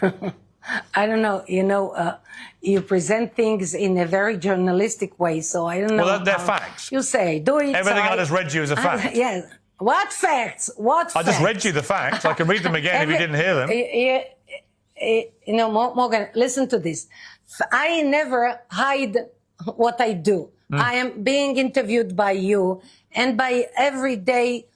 I don't know. You present things in a very journalistic way, so I don't know. Well, they're facts. You say, do it. Everything I just read you is a fact. Yes. What facts? What facts? I just read you the facts. I can read them again if you didn't hear them. Morgan, listen to this. I never hide what I do. I am being interviewed by you and by everyday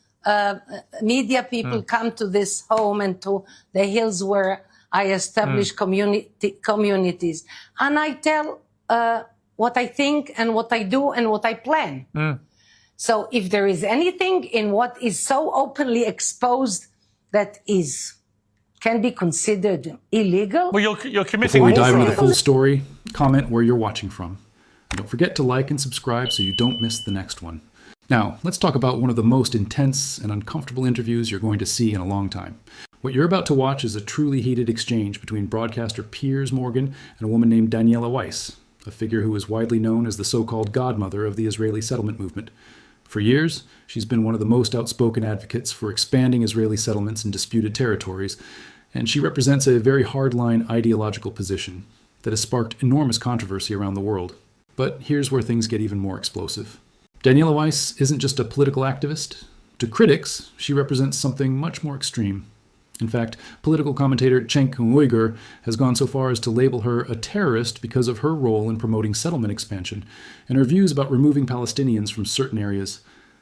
media people come to this home and to the hills where I establish communities. And I tell what I think and what I do and what I plan. So if there is anything in what is so openly exposed that can be considered illegal. Well, you're committing. Before we dive into the full story, comment where you're watching from. And don't forget to like and subscribe so you don't miss the next one. Now, let's talk about one of the most intense and uncomfortable interviews you're going to see in a long time. What you're about to watch is a truly heated exchange between broadcaster Piers Morgan and a woman named Daniela Weiss, a figure who is widely known as the so-called godmother of the Israeli settlement movement. For years, she's been one of the most outspoken advocates for expanding Israeli settlements in disputed territories, and she represents a very hardline ideological position that has sparked enormous controversy around the world. But here's where things get even more explosive. Daniela Weiss isn't just a political activist. To critics, she represents something much more extreme. In fact, political commentator Cenk Uygur has gone so far as to label her a terrorist because of her role in promoting settlement expansion and her views about removing Palestinians from certain areas.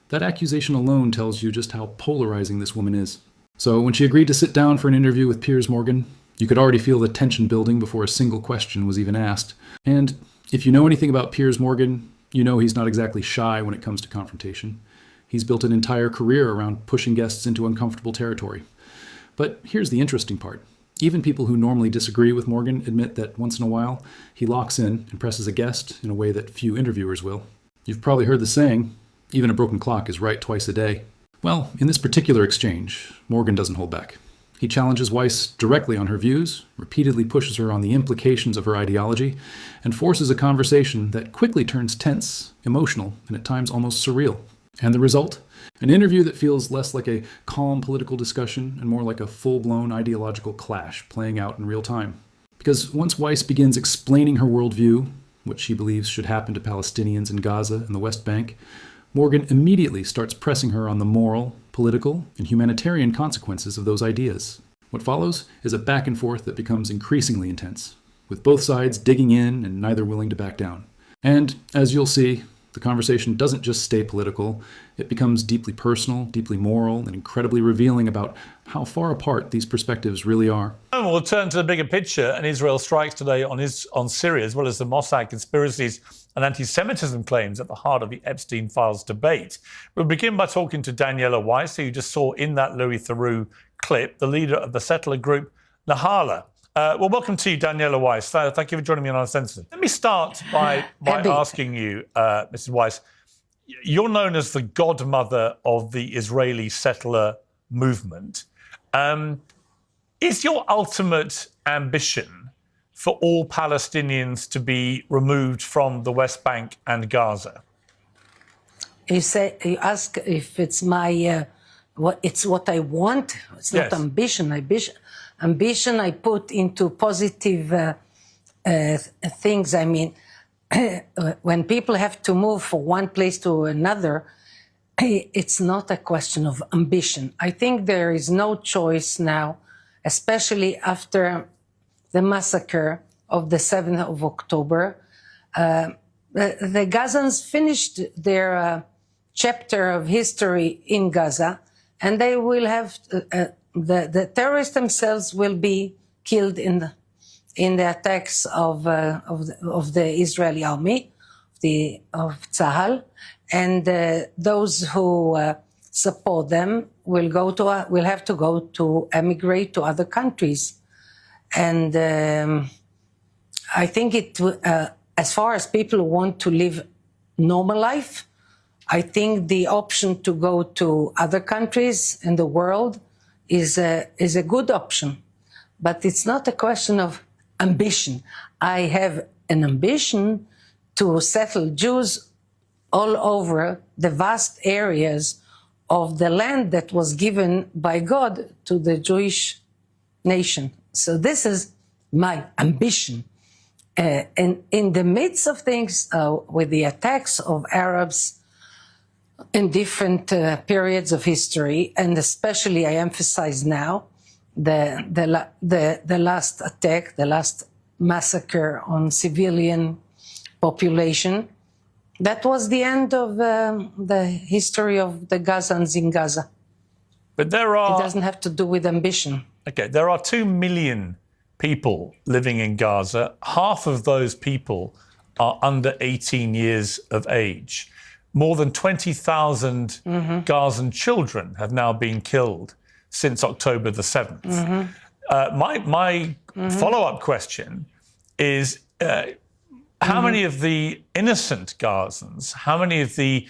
That accusation alone tells you just how polarizing this woman is. So when she agreed to sit down for an interview with Piers Morgan, you could already feel the tension building before a single question was even asked. And if you know anything about Piers Morgan, you know he's not exactly shy when it comes to confrontation. He's built an entire career around pushing guests into uncomfortable territory. But here's the interesting part. Even people who normally disagree with Morgan admit that once in a while, he locks in and presses a guest in a way that few interviewers will. You've probably heard the saying, even a broken clock is right twice a day. Well, in this particular exchange, Morgan doesn't hold back. He challenges Weiss directly on her views, repeatedly pushes her on the implications of her ideology, and forces a conversation that quickly turns tense, emotional, and at times almost surreal. And the result? An interview that feels less like a calm political discussion and more like a full-blown ideological clash playing out in real time. Because once Weiss begins explaining her worldview, what she believes should happen to Palestinians in Gaza and the West Bank, Morgan immediately starts pressing her on the moral, political, and humanitarian consequences of those ideas. What follows is a back and forth that becomes increasingly intense, with both sides digging in and neither willing to back down. And, as you'll see, the conversation doesn't just stay political, it becomes deeply personal, deeply moral, and incredibly revealing about how far apart these perspectives really are. We'll turn to the bigger picture, and Israel strikes today on Syria, as well as the Mossad conspiracies and anti-Semitism claims at the heart of the Epstein Files debate. We'll begin by talking to Daniela Weiss, who you just saw in that Louis Theroux clip, the leader of the settler group Nahala. Well, welcome to you, Daniela Weiss. Thank you for joining me on Uncensored. Let me start by asking you, Mrs. Weiss, you're known as the godmother of the Israeli settler movement. Is your ultimate ambition for all Palestinians to be removed from the West Bank and Gaza? You ask if it's my, it's what I want. It's not Yes. ambition. Ambition I put into positive things. I mean, when people have to move from one place to another, it's not a question of ambition. I think there is no choice now, especially after the massacre of the 7th of October. The Gazans finished their chapter of history in Gaza, and they will have the terrorists themselves will be killed in the attacks of the Israeli army, of Tzahal, and those who support them will have to go to emigrate to other countries. And I think as far as people who want to live normal life, I think the option to go to other countries in the world is a good option. But it's not a question of ambition. I have an ambition to settle Jews all over the vast areas of the land that was given by God to the Jewish nation, So this is my ambition. And in the midst of things, with the attacks of Arabs in different periods of history, and especially I emphasize now the last attack, the last massacre on civilian population, that was the end of the history of the Gazans in Gaza. But there are... It doesn't have to do with ambition. Okay, there are 2 million people living in Gaza. Half of those people are under 18 years of age. More than 20,000 Gazan children have now been killed since October the 7th. My follow-up question is, how many of the innocent Gazans, how many of the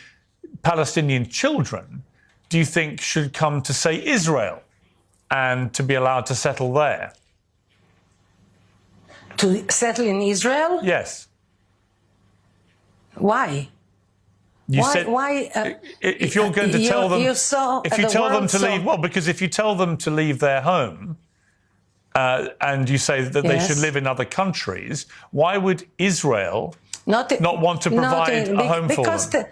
Palestinian children do you think should come to, say, Israel and to be allowed to settle there? To settle in Israel? Yes. Why? Why? If you're going to tell them, if you tell them to leave, well, because if you tell them to leave their home, and you say that they should live in other countries, why would Israel not want to provide a home for them?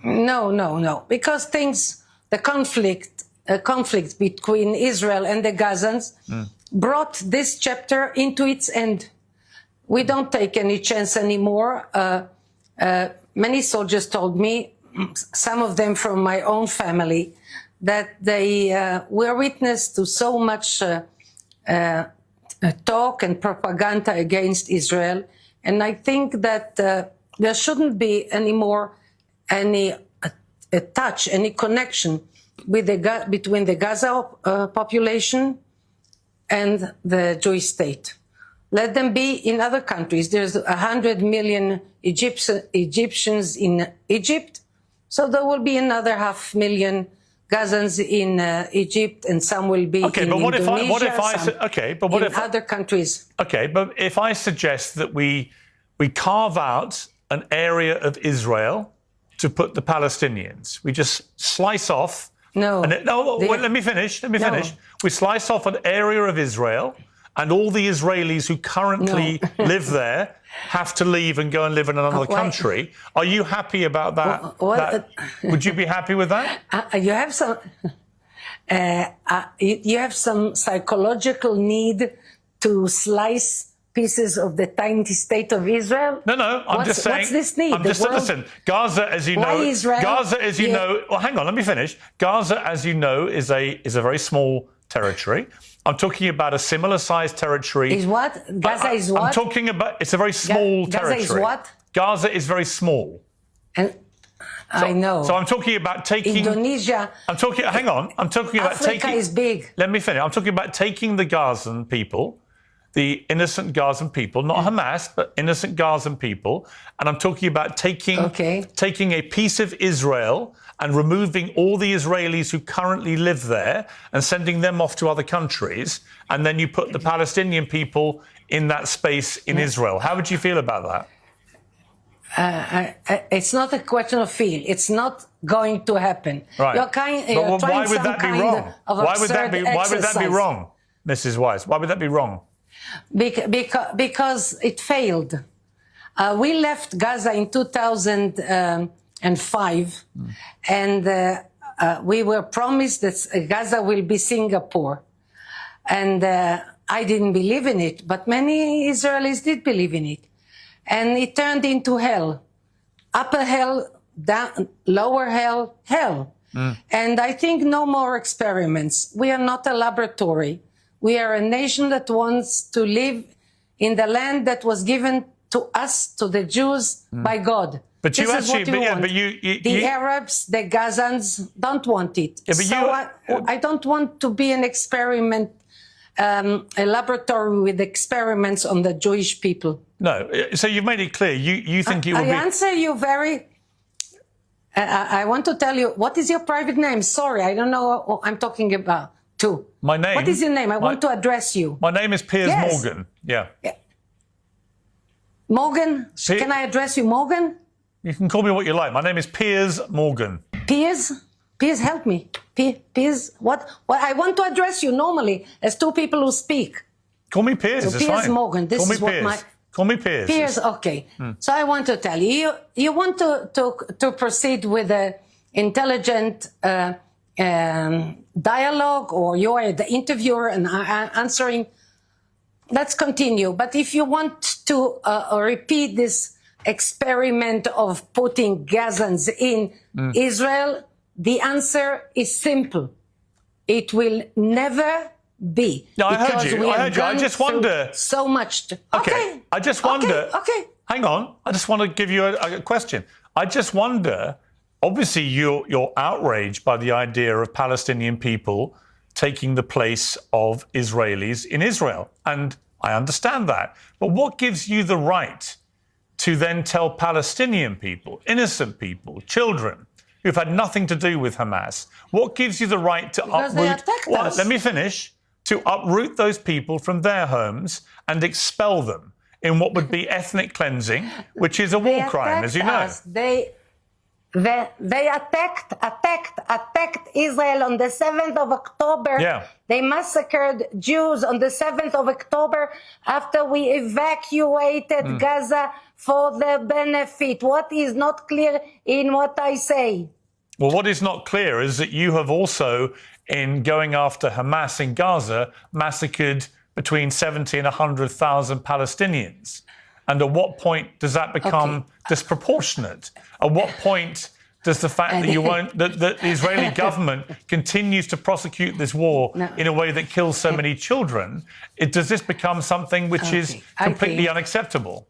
No. Because the conflict between Israel and the Gazans brought this chapter into its end. We don't take any chance anymore. Many soldiers told me, some of them from my own family, that they were witness to so much talk and propaganda against Israel. And I think that there shouldn't be anymore any touch, any connection with between the Gaza population and the Jewish state. Let them be in other countries. There's 100 million Egyptians in Egypt, so there will be another 500,000 Gazans in Egypt, and some will be in Indonesia, other countries. Okay, but if I suggest that we carve out an area of Israel to put the Palestinians, we just slice off. Let me finish. We slice off an area of Israel, and all the Israelis who currently live there have to leave and go and live in another country. Are you happy about that? Would you be happy with that? You have some psychological need to slice pieces of the tiny state of Israel? No, I'm just saying. What's this need? Listen, Gaza, as you know, well, hang on, let me finish. Gaza, as you know, is a very small territory. I'm talking about a similar sized territory. Is what? Gaza is what? I'm talking about, it's a very small territory. Gaza is what? Gaza is very small. And I know. So I'm talking about taking Indonesia. I'm talking about Africa is big. Let me finish. I'm talking about taking the Gazan people, the innocent Gazan people, not Hamas, but innocent Gazan people, and I'm talking about taking a piece of Israel and removing all the Israelis who currently live there and sending them off to other countries, and then you put the Palestinian people in that space in Israel. How would you feel about that? It's not a question of feel. It's not going to happen. Right. Why would that be wrong? Why would that be wrong, Mrs. Weiss? Why would that be wrong? Because it failed. We left Gaza in 2005, and we were promised that Gaza will be Singapore. And I didn't believe in it, but many Israelis did believe in it. And it turned into hell. Upper hell, down, lower hell, hell. And I think no more experiments. We are not a laboratory. We are a nation that wants to live in the land that was given to us, to the Jews, by God. But the Arabs, the Gazans don't want it. I don't want to be an experiment, a laboratory with experiments on the Jewish people. No, so you've made it clear. You think it would be... I answer you very... I want to tell you, what is your private name? Sorry, I don't know what I'm talking about. Too. My name? What is your name? I want to address you. My name is Piers Morgan. Yeah. Morgan? Can I address you Morgan? You can call me what you like. My name is Piers Morgan. Piers? Piers, help me. Piers, what? I want to address you normally as two people who speak. Call me Piers. So it's Piers fine. Morgan, this Call me is what Piers. my... Call me Piers. Piers, okay. So I want to tell you, you want to proceed with an intelligent dialogue, or you are the interviewer and answering. Let's continue. But if you want to repeat this experiment of putting Gazans in Israel, the answer is simple. It will never be. No, I heard you. I heard you. I just wonder. So much. Okay. I just wonder. Okay. Hang on. I just want to give you a question. I just wonder. Obviously, you're outraged by the idea of Palestinian people taking the place of Israelis in Israel, and I understand that. But what gives you the right to then tell Palestinian people, innocent people, children, who've had nothing to do with Hamas, what gives you the right to uproot? Well, let me finish. To uproot those people from their homes and expel them in what would be ethnic cleansing, which is a war crime, as you know. They attacked Israel on the 7th of October. Yeah. They massacred Jews on the 7th of October after we evacuated Gaza for their benefit. What is not clear in what I say? Well, what is not clear is that you have also, in going after Hamas in Gaza, massacred between 70 and 100,000 Palestinians. And at what point does that become disproportionate? At what point does the fact that the Israeli government continues to prosecute this war in a way that kills so many children, does this become something which is completely unacceptable?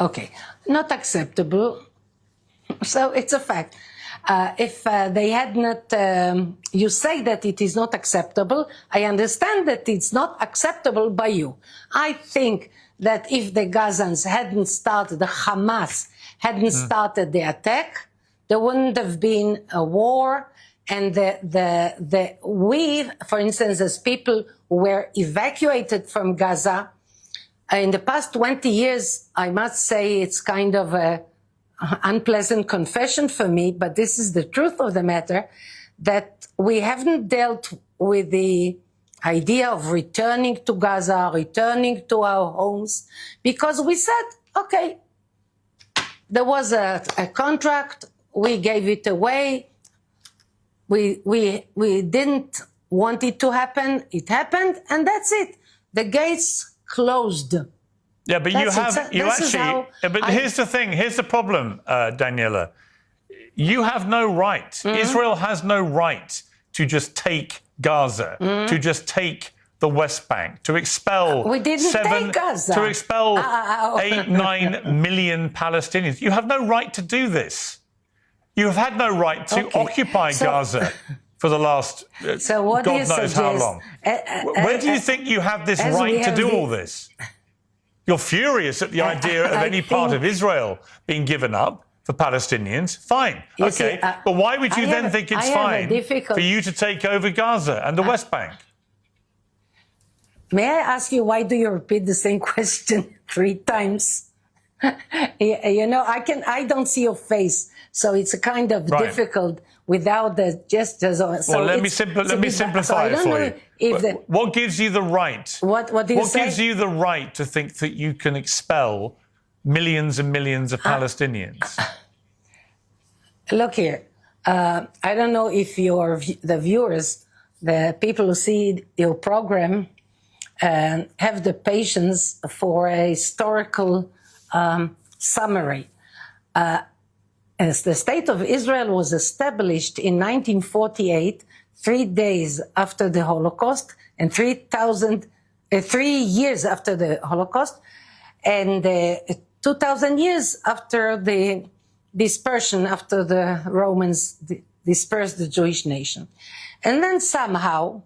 Okay, not acceptable. So it's a fact. If they had not, you say that it is not acceptable. I understand that it's not acceptable by you. I think that if the Gazans hadn't started, the Hamas hadn't started the attack, there wouldn't have been a war. And we, for instance, as people who were evacuated from Gaza, in the past 20 years, I must say it's kind of a unpleasant confession for me, but this is the truth of the matter, that we haven't dealt with the idea of returning to Gaza, returning to our homes, because we said, okay, there was a contract, we gave it away, we didn't want it to happen, it happened, and that's it. The gates closed. Yeah, but here's the thing, here's the problem, Daniela. You have no right, Israel has no right to just take Gaza, to just take the West Bank, to expel take Gaza. To expel 8-9 million Palestinians. You have no right to do this. You have had no right to occupy Gaza for the last God knows how long. Where do you think you have this right to do all this? You're furious at the idea of any part of Israel being given up for Palestinians. Fine. Okay. But why would you then think it's fine for you to take over Gaza and the West Bank? May I ask you, why do you repeat the same question 3 times? You know, I don't see your face, so it's a kind of difficult without the gestures. Well, let me simplify it for you. What gives you the right? What gives you the right to think that you can expel millions and millions of Palestinians? Look here. I don't know if the viewers, the people who see your program, have the patience for a historical summary. As the State of Israel was established in 1948, 3 days after the Holocaust, and 3 years after the Holocaust, and 2,000 years after the dispersion, after the Romans dispersed the Jewish nation. And then somehow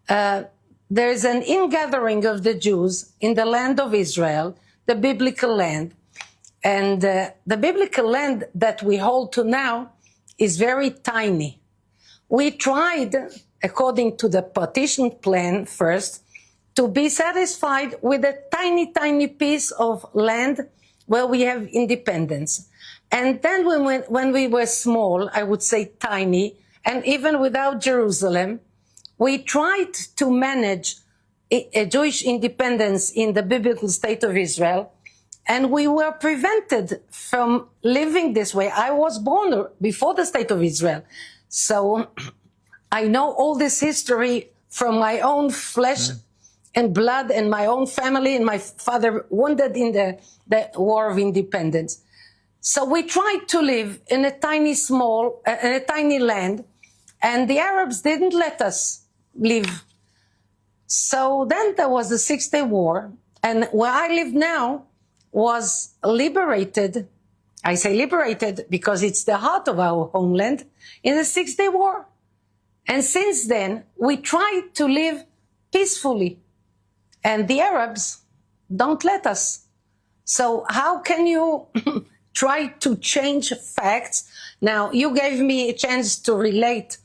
there is an ingathering of the Jews in the land of Israel, the biblical land. And the biblical land that we hold to now is very tiny. We tried, according to the partition plan first, to be satisfied with a tiny, tiny piece of land where we have independence. And then when we were small, I would say tiny, and even without Jerusalem, we tried to manage a Jewish independence in the biblical state of Israel, and we were prevented from living this way. I was born before the state of Israel, so I know all this history from my own flesh and blood and my own family, and my father wounded in the War of Independence. So we tried to live in a tiny land, and the Arabs didn't let us live. So then there was the 6-Day War, and where I live now was liberated. I say liberated because it's the heart of our homeland in the 6-Day War. And since then, we tried to live peacefully, and the Arabs don't let us. So how can you try to change facts? Now, you gave me a chance to relate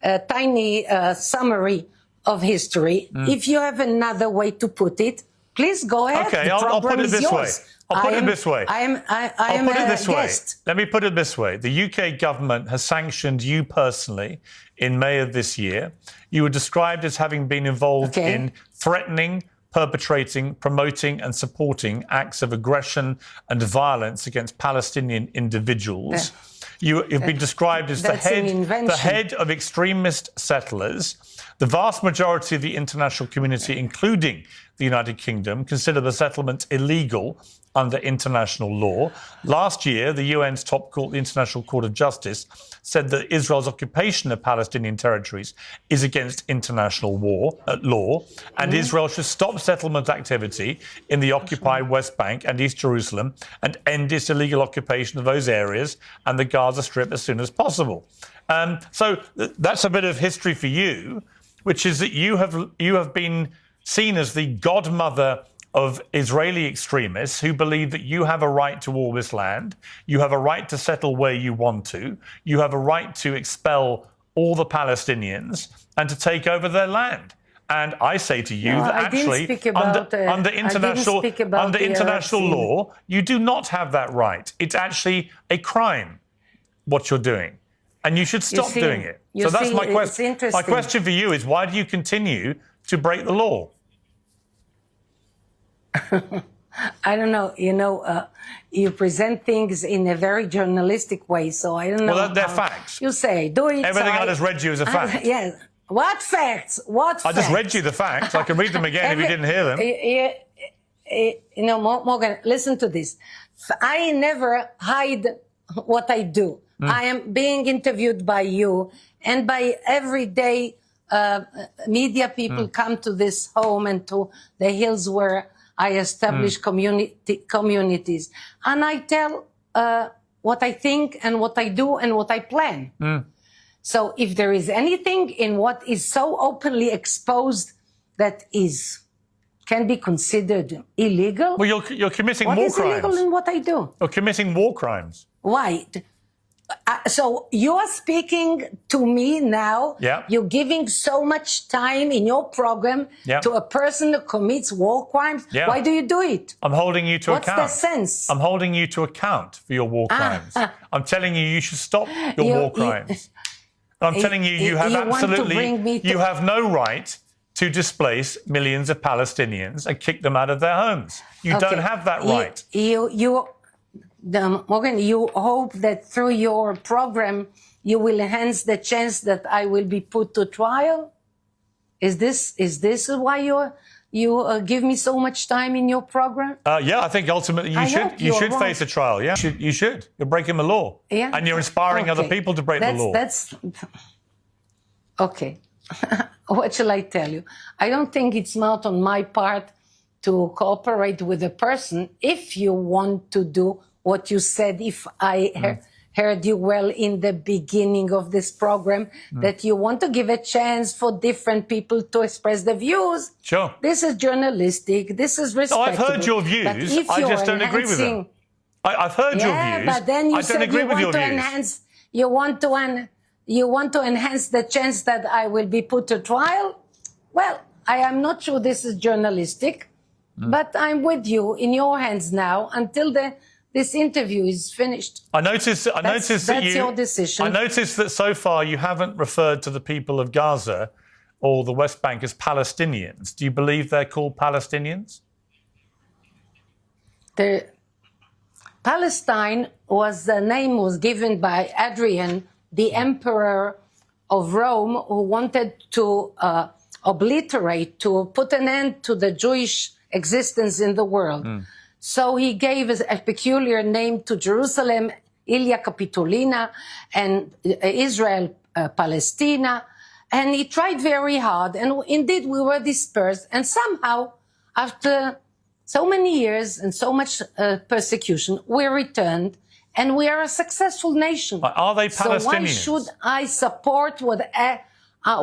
a tiny summary of history. If you have another way to put it, please go ahead. Okay, I'll put it this way. I'll put it this way. I am a guest. Let me put it this way. The UK government has sanctioned you personally in May of this year. You were described as having been involved in threatening, perpetrating, promoting and supporting acts of aggression and violence against Palestinian individuals. You've been described as the head of extremist settlers. The vast majority of the international community, including the United Kingdom, consider the settlement illegal under international law. Last year, the UN's top court, the International Court of Justice, said that Israel's occupation of Palestinian territories is against international law, and Israel should stop settlement activity in the occupied West Bank and East Jerusalem and end its illegal occupation of those areas and the Gaza Strip as soon as possible. So that's a bit of history for you, which is that you have been seen as the godmother of Israeli extremists who believe that you have a right to all this land, you have a right to settle where you want to, you have a right to expel all the Palestinians and to take over their land. And I say to you that actually, under international law, you do not have that right. It's actually a crime, what you're doing. And you should stop doing it. So that's my question. My question for you is, why do you continue to break the law? I don't know. You present things in a very journalistic way, so I don't know. Well, they're facts. You say, do it. Everything I just read you is a fact. Yes. What facts? What facts? I just read you the facts. I can read them again if you didn't hear them. Morgan, listen to this. I never hide what I do. I am being interviewed by you, and by everyday media people come to this home and to the hills where I establish communities. And I tell what I think and what I do and what I plan. So if there is anything in what is so openly exposed that can be considered illegal. Well, you're committing war crimes. What is illegal in what I do? You're committing war crimes. Why? So you're speaking to me now. Yeah. You're giving so much time in your program to a person who commits war crimes. Yeah. Why do you do it? I'm holding you to account. What's the sense? I'm holding you to account for your war crimes. I'm telling you should stop your war crimes. I'm telling you, you have no right to displace millions of Palestinians and kick them out of their homes. You don't have that right. Morgan, you hope that through your program you will enhance the chance that I will be put to trial? Is this why you give me so much time in your program? Yeah, I think ultimately you should face a trial. Yeah, you should. You're breaking the law. Yeah, and you're inspiring other people to break the law. Okay. What shall I tell you? I don't think it's smart on my part to cooperate with a person if you want to do what you said, if I heard you well in the beginning of this program, that you want to give a chance for different people to express their views. Sure. This is journalistic. This is respectable. I've heard your views. I just don't agree with them. I've heard your views. But then you said you want to enhance the chance that I will be put to trial. Well, I am not sure this is journalistic, but I'm with you in your hands now until the this interview is finished. I noticed that That's your decision. I noticed that so far you haven't referred to the people of Gaza or the West Bank as Palestinians. Do you believe they're called Palestinians? Palestine the name was given by Adrian, the emperor of Rome, who wanted to obliterate, to put an end to the Jewish existence in the world. So he gave a peculiar name to Jerusalem, Ilia Capitolina, and Israel, Palestina. And he tried very hard. And indeed, we were dispersed. And somehow, after so many years and so much persecution, we returned. And we are a successful nation. But are they Palestinians? So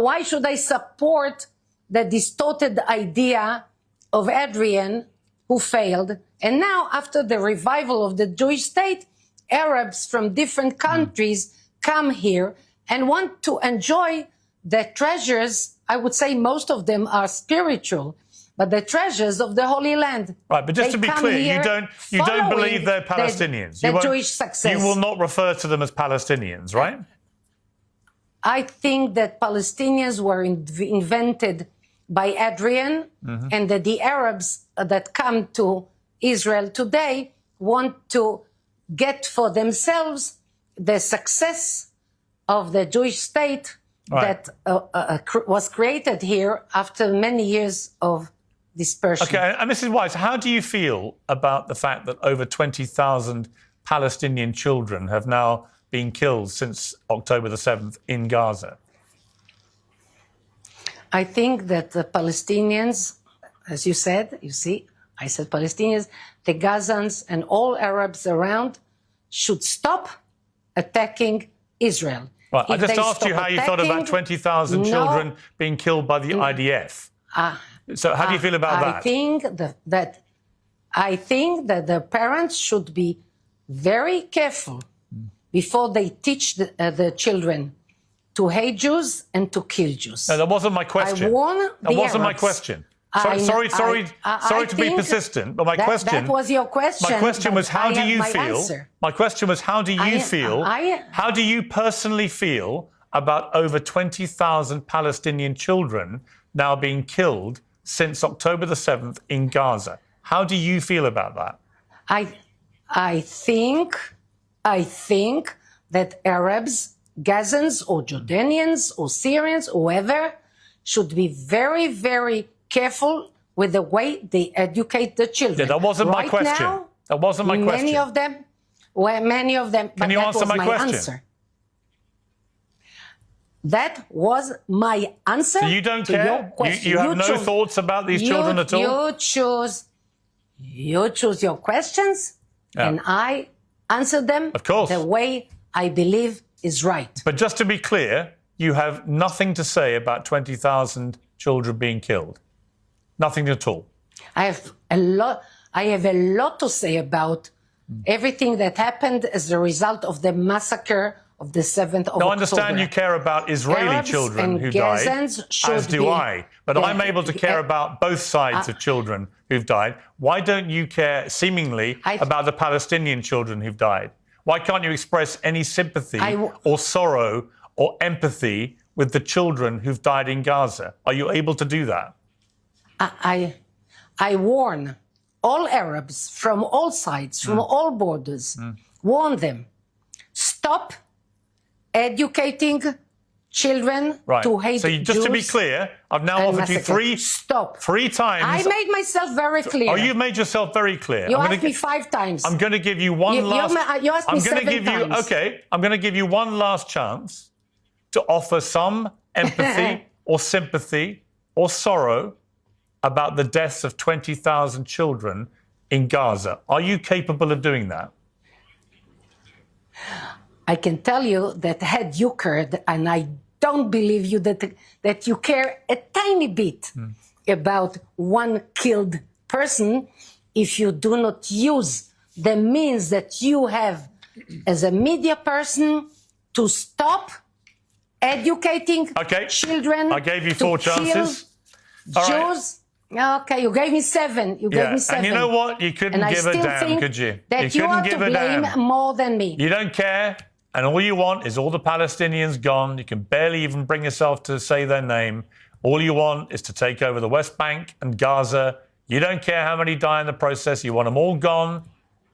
why should I support the distorted idea of Adrian, who failed? And now, after the revival of the Jewish state, Arabs from different countries come here and want to enjoy the treasures. I would say most of them are spiritual, but the treasures of the Holy Land. Right, but just to be clear, you don't believe they're Palestinians. The Jewish success. You will not refer to them as Palestinians, right? I think that Palestinians were invented by Adrian, and that the Arabs that come to Israel today want to get for themselves the success of the Jewish state that was created here after many years of dispersion. Okay, and Mrs. Weiss, how do you feel about the fact that over 20,000 Palestinian children have now been killed since October the 7th in Gaza? I think that the Palestinians, as you said, I said Palestinians, the Gazans and all Arabs around should stop attacking Israel. Right, I just asked you how you felt about 20,000 children being killed by the IDF. So how do you feel about that? I think that the parents should be very careful before they teach the children to hate Jews and to kill Jews. No, that wasn't my question. I warn the That wasn't my Arabs. question. Sorry to be persistent, but my question... That was your question. My question was, how do you feel... Answer. My question was, how do you feel... How do you personally feel about over 20,000 Palestinian children now being killed since October the 7th in Gaza? How do you feel about that? I think that Arabs, Gazans or Jordanians or Syrians, whoever, should be very, very careful with the way they educate the children. Yeah, that wasn't my question. Now, that wasn't my question. Many of them, Can you answer my question? Answer. That was my answer. So you don't to care? Your question. You have no thoughts about these children at all? You choose your questions, and I answer them of course. The way I believe is right. But just to be clear, you have nothing to say about 20,000 children being killed. Nothing at all. I have a lot to say about everything that happened as a result of the massacre of the 7th of October. I understand you care about Israeli Arabs children who Gazans died, as do I. But I'm able to care about both sides of children who've died. Why don't you care, seemingly, about the Palestinian children who've died? Why can't you express any sympathy or sorrow or empathy with the children who've died in Gaza? Are you able to do that? I warn all Arabs from all sides, from all borders, warn them, stop educating children to hate Jews. So just to be clear, I've now offered you three times. I made myself very clear. Oh, you've made yourself very clear. You asked me 5 times. I'm going to give you one last... You asked me 7 times. Okay, I'm going to give you one last chance to offer some empathy or sympathy or sorrow about the deaths of 20,000 children in Gaza. Are you capable of doing that? I can tell you that had you cared, and I don't believe you that you care a tiny bit about one killed person, if you do not use the means that you have as a media person to stop educating children. I gave you 4 chances. Jews. Okay, you gave me 7. You gave me 7. And you know what? You couldn't and give I a still damn, think could you? That You you are couldn't to give a blame damn. more than me. You don't care, and all you want is all the Palestinians gone. You can barely even bring yourself to say their name. All you want is to take over the West Bank and Gaza. You don't care how many die in the process. You want them all gone.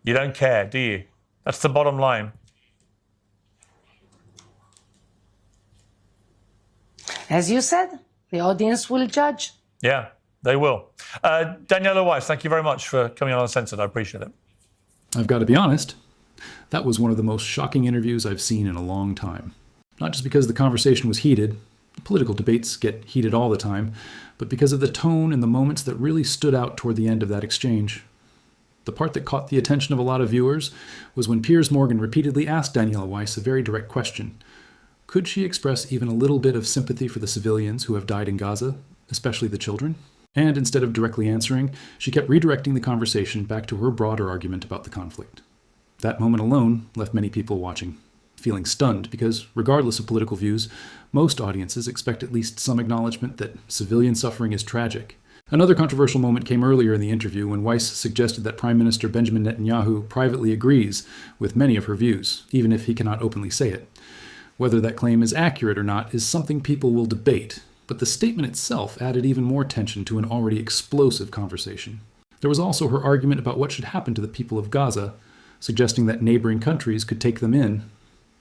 You don't care, do you? That's the bottom line. As you said, the audience will judge. Yeah, they will. Daniela Weiss, thank you very much for coming on Uncensored. I appreciate it. I've got to be honest, that was one of the most shocking interviews I've seen in a long time. Not just because the conversation was heated, political debates get heated all the time, but because of the tone and the moments that really stood out toward the end of that exchange. The part that caught the attention of a lot of viewers was when Piers Morgan repeatedly asked Daniela Weiss a very direct question. Could she express even a little bit of sympathy for the civilians who have died in Gaza, especially the children? And instead of directly answering, she kept redirecting the conversation back to her broader argument about the conflict. That moment alone left many people watching feeling stunned because, regardless of political views, most audiences expect at least some acknowledgement that civilian suffering is tragic. Another controversial moment came earlier in the interview when Weiss suggested that Prime Minister Benjamin Netanyahu privately agrees with many of her views, even if he cannot openly say it. Whether that claim is accurate or not is something people will debate, but the statement itself added even more tension to an already explosive conversation. There was also her argument about what should happen to the people of Gaza, suggesting that neighboring countries could take them in.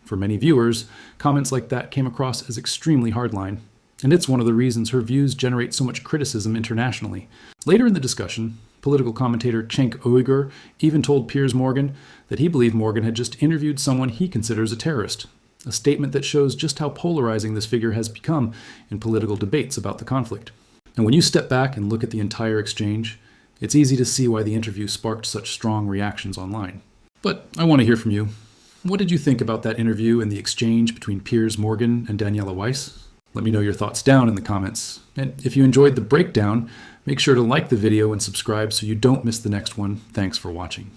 For many viewers, comments like that came across as extremely hardline, and it's one of the reasons her views generate so much criticism internationally. Later in the discussion, political commentator Cenk Uygur even told Piers Morgan that he believed Morgan had just interviewed someone he considers a terrorist, a statement that shows just how polarizing this figure has become in political debates about the conflict. And when you step back and look at the entire exchange, it's easy to see why the interview sparked such strong reactions online. But I want to hear from you. What did you think about that interview and the exchange between Piers Morgan and Daniela Weiss? Let me know your thoughts down in the comments. And if you enjoyed the breakdown, make sure to like the video and subscribe so you don't miss the next one. Thanks for watching.